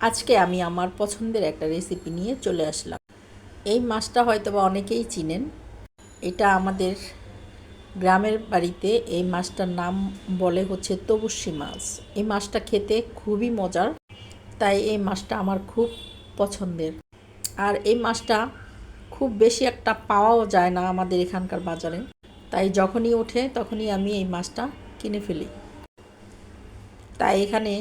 আজকে আমি আমার পছন্দের একটা রেসিপি নিয়ে চলে আসলাম। এই মাছটা হয়তোবা অনেকেই চিনেন। এটা আমাদের গ্রামের বাড়িতে এই মাছটার নাম বলে হচ্ছে তবুশি মাছ। এই মাছটা খেতে খুবই মজার, তাই এই মাছটা আমার খুব পছন্দের। আর এই মাছটা খুব বেশি একটা পাওয়াও যায় না আমাদের এখানকার বাজারে, তাই যখনই ওঠে তখনই আমি এই মাছটা কিনে ফেলি। তাই এখানে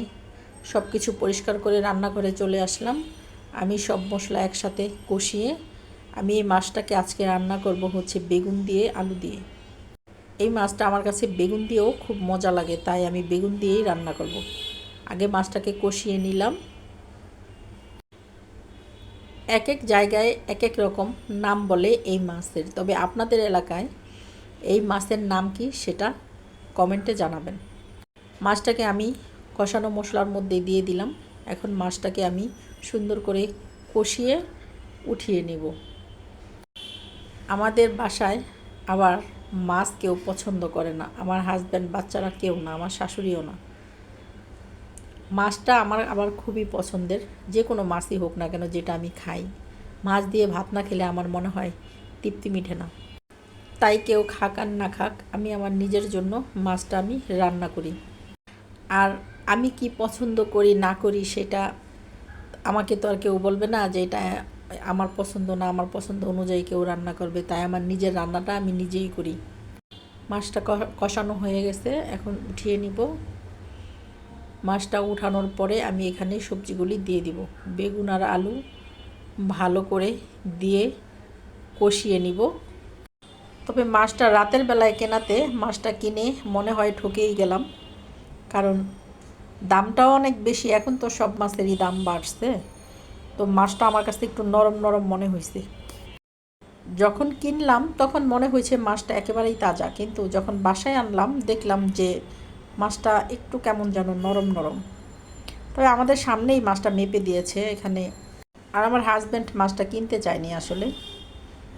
সব কিছু পরিষ্কার করে রান্নাঘরে চলে আসলাম। আমি সব মশলা একসাথে কষিয়ে আমি এই মাছটাকে আজকে রান্না করব হচ্ছে বেগুন দিয়ে, আলু দিয়ে। এই মাছটা আমার কাছে বেগুন দিয়েও খুব মজা লাগে, তাই আমি বেগুন দিয়েই রান্না করব। আগে মাছটাকে কষিয়ে নিলাম। এক এক জায়গায় এক এক রকম নাম বলে এই মাছের, তবে আপনাদের এলাকায় এই মাছের নাম কি সেটা কমেন্টে জানাবেন। মাছটাকে আমি কষানো মশলার মধ্যে দিয়ে দিলাম। এখন মাছটাকে আমি সুন্দর করে কষিয়ে উঠিয়ে নেব। আমাদের বাসায় আবার মাছ কেউ পছন্দ করে না, আমার হাজব্যান্ড, বাচ্চারা কেউ না, আমার শাশুড়িও না। মাছটা আমার আবার খুবই পছন্দের, যে কোনো মাছই হোক না কেন যেটা আমি খাই। মাছ দিয়ে ভাত না খেলে আমার মনে হয় তৃপ্তি মিটে না। তাই কেউ খাক আর না খাক, আমি আমার নিজের জন্য মাছটা আমি রান্না করি। আর আমি কি পছন্দ করি না করি সেটা আমাকে তো আর কেউ বলবে না যে এটা আমার পছন্দ না, আমার পছন্দ অনুযায়ী কেউ রান্না করবে। তাই আমার নিজের রান্নাটা আমি নিজেই করি। মাছটা কষানো হয়ে গেছে, এখন উঠিয়ে নিব। মাছটা উঠানোর পরে আমি এখানে সবজিগুলি দিয়ে দিব। বেগুন আর আলু ভালো করে দিয়ে কষিয়ে নিব। তবে মাছটা রাতের বেলায় কেনাতে মাছটা কিনে মনে হয় ঠকেই গেলাম, কারণ দামটাও অনেক বেশি। এখন তো সব মাছেরই দাম বাড়ছে, তো মাছটা আমার কাছে একটু নরম নরম মনে হয়েছে। যখন কিনলাম তখন মনে হয়েছে মাছটা একেবারেই তাজা, কিন্তু যখন বাসায় আনলাম দেখলাম যে মাছটা একটু কেমন যেন নরম নরম। তবে আমাদের সামনেই মাছটা মেপে দিয়েছে এখানে। আর আমার হাজব্যান্ড মাছটা কিনতে চায়নি আসলে,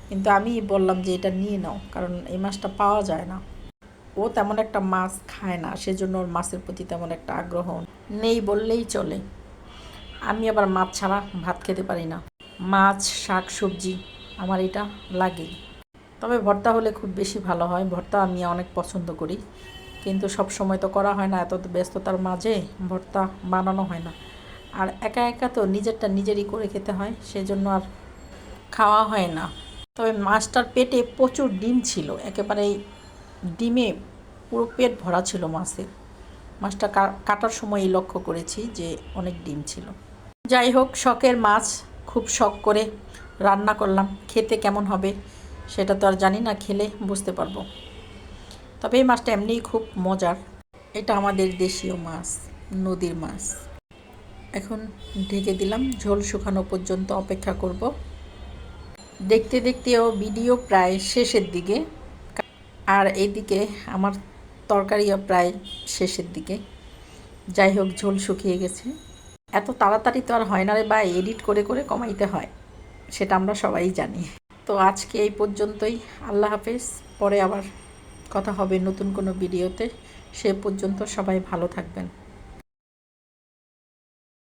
কিন্তু আমি বললাম যে এটা নিয়ে নাও, কারণ এই মাছটা পাওয়া যায় না। ও তেমন একটা মাছ খায় না, সেজন্য ওর মাছের প্রতি তেমন একটা আগ্রহ নেই বললেই চলে। আমি আবার মাছ ছাড়া ভাত খেতে পারি না। মাছ, শাক সবজি আমার এটা লাগেই। তবে ভর্তা হলে খুব বেশি ভালো হয়। ভর্তা আমি অনেক পছন্দ করি, কিন্তু সব সময় তো করা হয় না, এত ব্যস্ততার মাঝে ভর্তা বানানো হয় না। আর একা একা তো নিজেরটা নিজেরই করে খেতে হয়, সেজন্য আর খাওয়া হয় না। তবে মাছটার পেটে প্রচুর ডিম ছিল, একেবারেই ডিমে পুরো পেট ভরা ছিল মাছের। মাছটা কাটার সময়ই লক্ষ্য করেছি যে অনেক ডিম ছিল। যাই হোক, শখের মাছ, খুব শখ করে রান্না করলাম। খেতে কেমন হবে সেটা তো আর জানি না, খেলে বুঝতে পারবো। তবে এই মাছটা এমনিই খুব মজার। এটা আমাদের দেশীয় মাছ, নদীর মাছ। এখন ঢেকে দিলাম, ঝোল শুকানো পর্যন্ত অপেক্ষা করব। দেখতে দেখতেও ভিডিও প্রায় শেষের দিকে, আর এইদিকে আমার তরকারিও প্রায় শেষের দিকে। যাই হোক, ঝোল শুকিয়ে গেছে। এত তাড়াতাড়ি তো আর হয় না রে ভাই, এডিট করে করে কমাইতে হয়, সেটা আমরা সবাই জানি। তো আজকে এই পর্যন্তই। আল্লাহ হাফেজ। পরে আবার কথা হবে নতুন কোনো ভিডিওতে। সে পর্যন্ত সবাই ভালো থাকবেন।